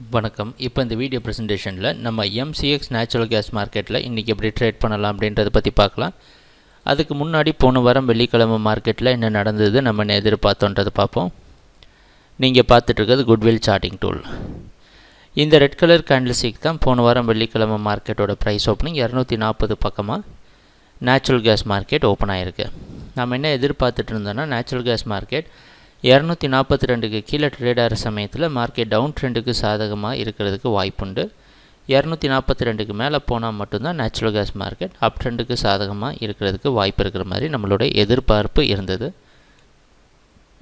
வணக்கம். இப்போ இந்த வீடியோ ப்ரெசன்டேஷனில் நம்ம MCX நேச்சுரல் கேஸ் மார்க்கெட்டில் இன்றைக்கி எப்படி ட்ரேட் பண்ணலாம் அப்படின்றத பற்றி பார்க்கலாம். அதுக்கு முன்னாடி போன வாரம் வெள்ளிக்கிழமை மார்க்கெட்டில் என்ன நடந்தது, நம்ம என்ன எதிர்பார்த்தோன்றதை பார்ப்போம். நீங்கள் பார்த்துட்ருக்கிறது குட்வில் சார்ட்டிங் டூல். இந்த ரெட் கலர் கேண்டில்ஸ்டிக் தான் போன வாரம் வெள்ளிக்கிழமை மார்க்கெட்டோட ப்ரைஸ் ஓப்பனிங் 240 பக்கமாக நேச்சுரல் கேஸ் மார்க்கெட் ஓப்பன் ஆகிருக்கு. நம்ம என்ன எதிர்பார்த்துட்டு இருந்தோன்னா நேச்சுரல் கேஸ் மார்க்கெட் 242க்கு கீழே ட்ரேட் ஆகிற சமயத்தில் மார்க்கெட் டவுன் ட்ரெண்டுக்கு சாதகமாக இருக்கிறதுக்கு வாய்ப்புண்டு. 242க்கு மேலே போனால் மட்டும்தான் நேச்சுரல் கேஸ் மார்க்கெட் அப் ட்ரெண்டுக்கு சாதகமாக இருக்கிறதுக்கு வாய்ப்பு இருக்கிற மாதிரி நம்மளோட எதிர்பார்ப்பு இருந்தது.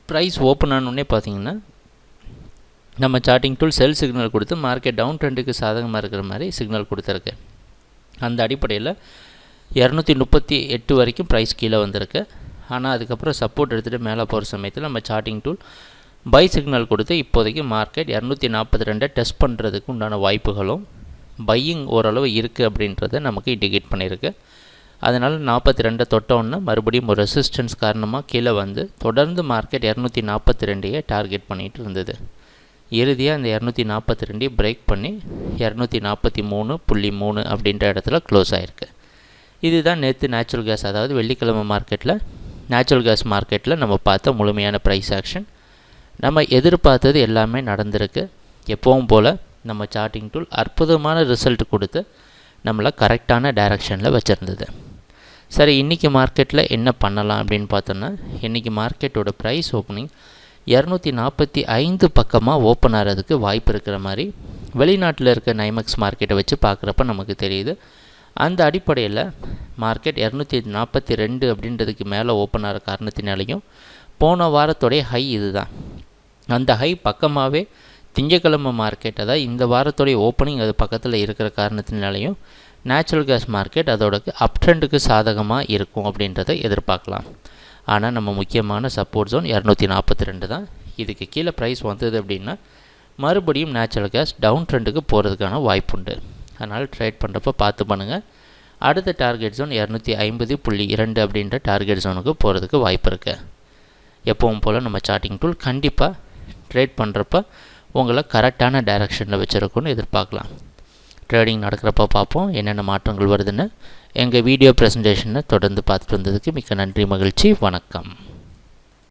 ப்ரைஸ் ஓப்பன் ஆனோடனே பார்த்திங்கன்னா நம்ம சார்ட்டிங் டூல் செல் சிக்னல் கொடுத்து மார்க்கெட் டவுன் ட்ரெண்டுக்கு சாதகமாக இருக்கிற மாதிரி சிக்னல் கொடுத்துருக்கு. அந்த அடிப்படையில் 238 வரைக்கும் ப்ரைஸ் கீழே வந்திருக்கு. ஆனால் அதுக்கப்புறம் சப்போர்ட் எடுத்துகிட்டு மேலே போகிற சமயத்தில் நம்ம சார்ட்டிங் டூல் பை சிக்னல் கொடுத்து இப்போதைக்கு மார்க்கெட் 242 டெஸ்ட் பண்ணுறதுக்கு உண்டான வாய்ப்புகளும் பையிங் ஓரளவு இருக்குது அப்படின்றத நமக்கு இண்டிகேட் பண்ணியிருக்கு. அதனால் 42 தொட்டோன்னா மறுபடியும் ஒரு ரெசிஸ்டன்ஸ் காரணமாக கீழே வந்து தொடர்ந்து மார்க்கெட் 242 டார்கெட் பண்ணிகிட்டு இருந்தது. இறுதியாக இந்த 242 பிரேக் பண்ணி 243.3 அப்படின்ற இடத்துல க்ளோஸ் ஆகிருக்கு. இதுதான் நேற்று நேச்சுரல் கேஸ், அதாவது வெள்ளிக்கிழமை மார்க்கெட்டில் நேச்சுரல் கேஸ் மார்க்கெட்டில் நம்ம பார்த்த முழுமையான ப்ரைஸ் ஆக்ஷன். நம்ம எதிர்பார்த்தது எல்லாமே நடந்திருக்கு. எப்பவும் போல் நம்ம சார்ட்டிங் டூல் அற்புதமான ரிசல்ட் கொடுத்து நம்மளை கரெக்டான டைரக்ஷனில் வச்சுருந்தது. சரி, இன்றைக்கி மார்க்கெட்டில் என்ன பண்ணலாம் அப்படின்னு பார்த்தோன்னா, இன்றைக்கி மார்க்கெட்டோட ப்ரைஸ் ஓப்பனிங் 245 பக்கமாக ஓப்பன் ஆகிறதுக்கு வாய்ப்பு இருக்கிற மாதிரி வெளிநாட்டில் இருக்க நைமெக்ஸ் மார்க்கெட்டை வச்சு பார்க்குறப்ப நமக்கு தெரியுது. அந்த அடிப்படையில் மார்க்கெட் 242 அப்படின்றதுக்கு மேலே ஓப்பன் ஆகிற காரணத்தினாலையும் போன வாரத்தோடைய ஹை இது தான். அந்த ஹை பக்கமாகவே திங்கக்கிழமை மார்க்கெட், அதாவது இந்த வாரத்தோடைய ஓப்பனிங் அது பக்கத்தில் இருக்கிற காரணத்தினாலையும் நேச்சுரல் கேஸ் மார்க்கெட் அதோட அப் ட்ரெண்டுக்கு சாதகமாக இருக்கும் அப்படின்றத எதிர்பார்க்கலாம். ஆனால் நம்ம முக்கியமான சப்போர்ட் ஜோன் 242 தான். இதுக்கு கீழே ப்ரைஸ் வந்தது அப்படின்னா மறுபடியும் நேச்சுரல் கேஸ் டவுன் ட்ரெண்டுக்கு போகிறதுக்கான வாய்ப்புண்டு. அதனால் ட்ரேட் பண்ணுறப்ப பார்த்து பண்ணுங்கள். அடுத்த டார்கெட் ஜோன் 250.2 அப்படின்ற டார்கெட் ஜோனுக்கு போகிறதுக்கு வாய்ப்பு இருக்குது. எப்பவும் போல் நம்ம சார்ட்டிங் டூல் கண்டிப்பாக ட்ரேட் பண்ணுறப்ப உங்களை கரெக்டான டைரக்ஷனில் வச்சுருக்குன்னு எதிர்பார்க்கலாம். ட்ரேடிங் நடக்கிறப்ப பார்ப்போம் என்னென்ன மாற்றங்கள் வருதுன்னு. எங்கள் வீடியோ ப்ரெசன்டேஷனை தொடர்ந்து பார்த்துட்டு வந்ததுக்கு மிக்க நன்றி, மகிழ்ச்சி, வணக்கம்.